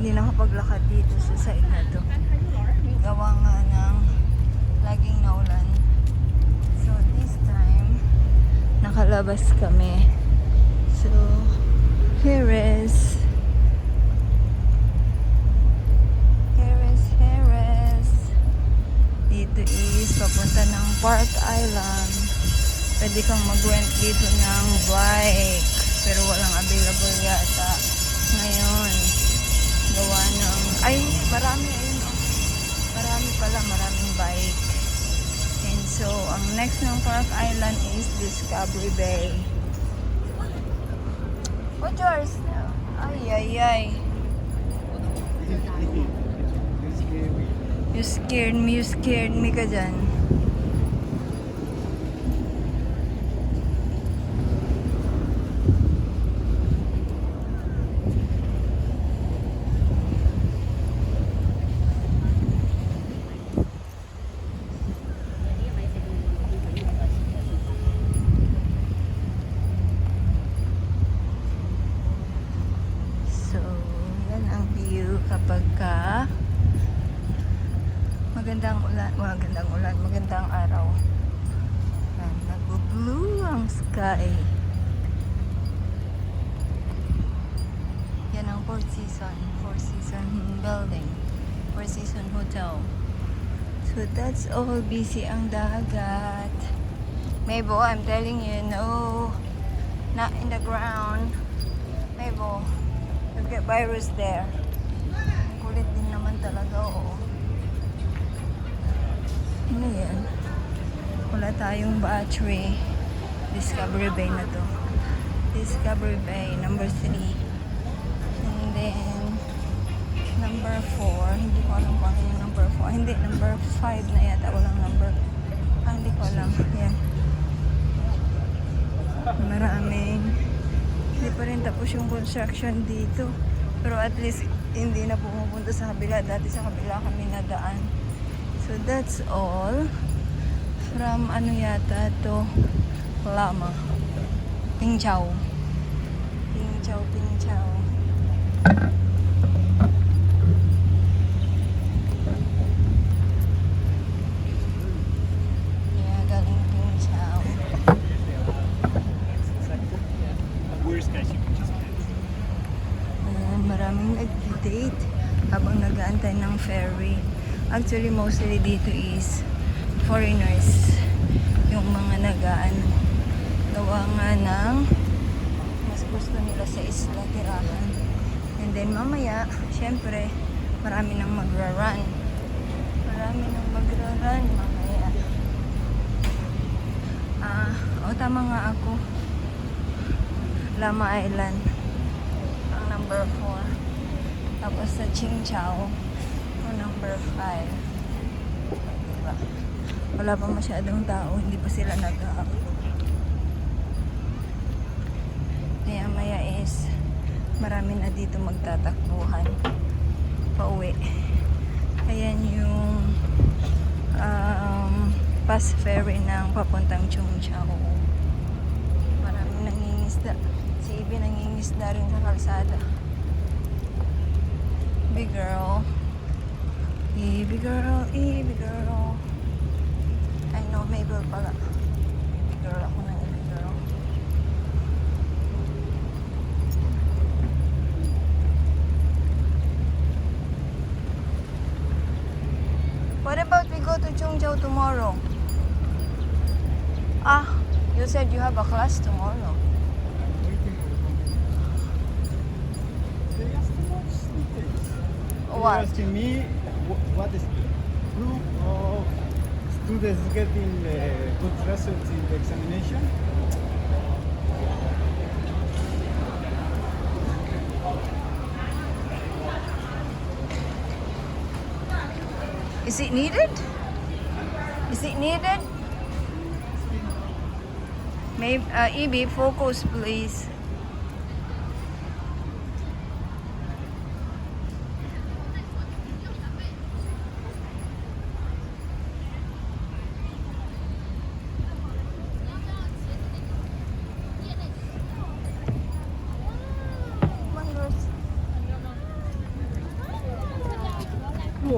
hindi nakapaglakad dito sa side na to. Gawa nga ng laging naulan. So this time, nakalabas kami. So, here is dito is papunta ng Park Island. Pwede kang mag-rent dito ng bike, pero walang available yata ngayon. Gawa ng marami, ayun oh. Maraming bike. And so ang next ng Park Island is Discovery Bay. What's yours? Ay. You scared me ka dyan. So, yan ang view kapag magandang araw. Nagbo-blue ang sky. Yan ang Four Seasons building, Four Seasons Hotel. So that's all, busy ang dagat. Mabel, I'm telling you, no, not in the ground. Mabel, you'll get virus there. Kulit din naman talaga, oo. Ano yan? Wala tayong battery. Discovery Bay na to. Discovery Bay, number 3. And then, number 4. Hindi ko alam kung ano yung number 4. Hindi, number 5 na yata. Walang number. Hindi ko alam. Yan. Maraming. Hindi pa rin tapos yung construction dito. Pero at least, hindi na pumupunta sa kabila. Dati sa kabila kami nadaan. So that's all from ano yata to Lama Pingchao. Yeah, galing Pingchao. Maraming nag-date habang nag-aantay ng ferry. Actually, mostly dito is foreigners. Yung mga nag-aano. Gawa nga ng mas gusto nila sa isla tirahan. And then mamaya, syempre, marami nang magra-run. Mamaya. Tama nga ako. Lama Island. Ang number 4. Tapos sa Qingchao. Number 5. Diba? Wala pa masyadong tao, hindi pa sila maya is marami na dito magtatakbuhan pauwi. Ayan yung bus ferry ng papuntang Chungchao. Maraming nangingisda. Si Ibi nangingisda rin sa kalsada. Big girl. Baby girl. I know, Mabel pala. Baby girl ako ng baby girl. What about we go to Chungchao tomorrow? You said you have a class tomorrow. What? You're asking me what is proof of students getting good results in the examination? Is it needed? Maybe, Ibi, focus please.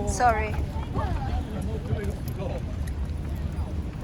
Sorry.